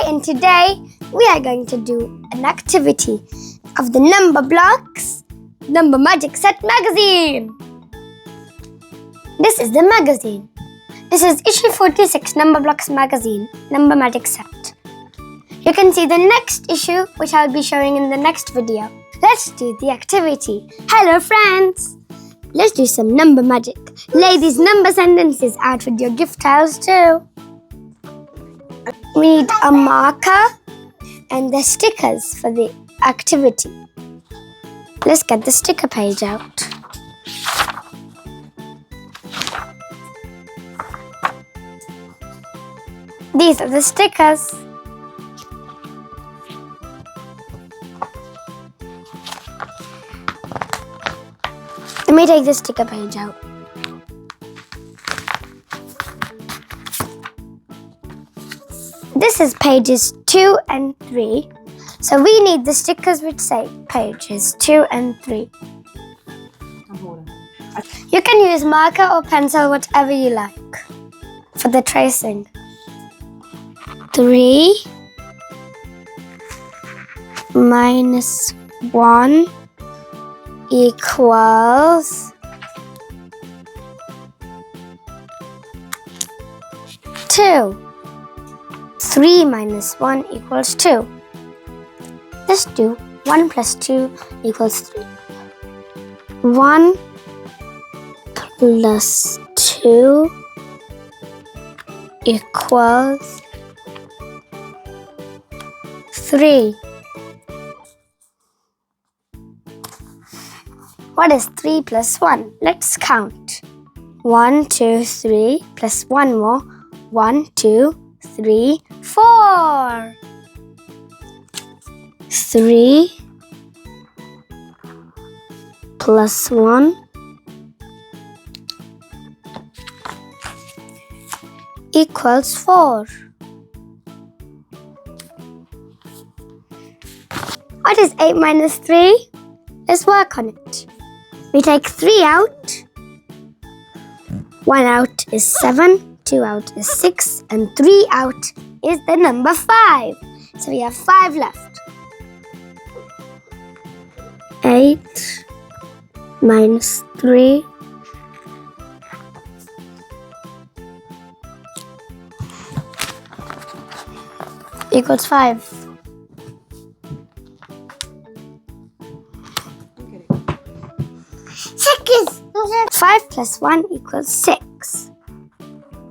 and today we are going to do an activity of the Numberblocks Number Magic Set magazine. This is the magazine. This is issue 46 Numberblocks Magazine Number Magic Set. You can see the next issue, which I'll be showing in the next video. Let's do the activity. Hello friends! Let's do some number magic. Lay these number sentences out with your gift tiles too. We need a marker and the stickers for the activity. Let's get the sticker page out. These are the stickers. Let me take the sticker page out. This is pages 2 and 3. So we need the stickers which say pages 2 and 3. You can use marker or pencil, whatever you like, for the tracing. 3 minus 1 equals 2. 3 minus 1 equals 2. Let's do 1 plus 2 equals 3. 1 plus 2 equals 3. What is 3 plus 1? Let's count. 1, 2, 3 plus 1 more. 1, 2, 3, 4. 3 plus 1 equals 4. What is 8 minus 3? Let's work on it. We take 3 out. 1 out is 7, 2 out is 6, and 3 out is the number 5. So we have 5 left. 8 minus 3 equals 5. 5 plus 1 equals 6.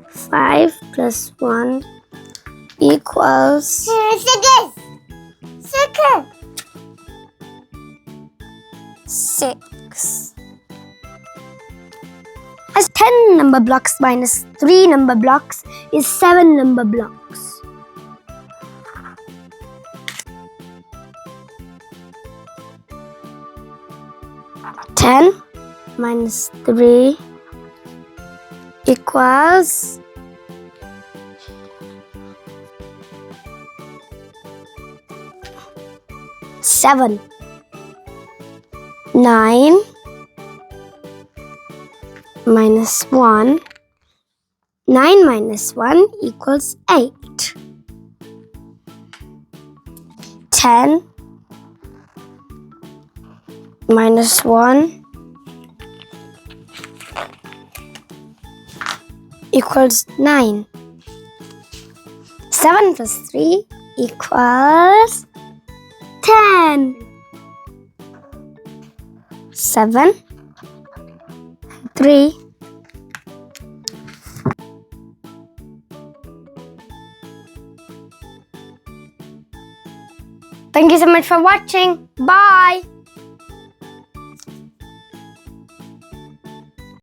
5 plus 1 equals 6. As 10 number blocks minus 3 number blocks is 7 number blocks. Ten minus 3 equals 7. 9 minus 1. 9 minus 1 equals 8. 10 minus 1 equals 9. 7 plus 3 equals 10. 7, 3. Thank you so much for watching. Bye.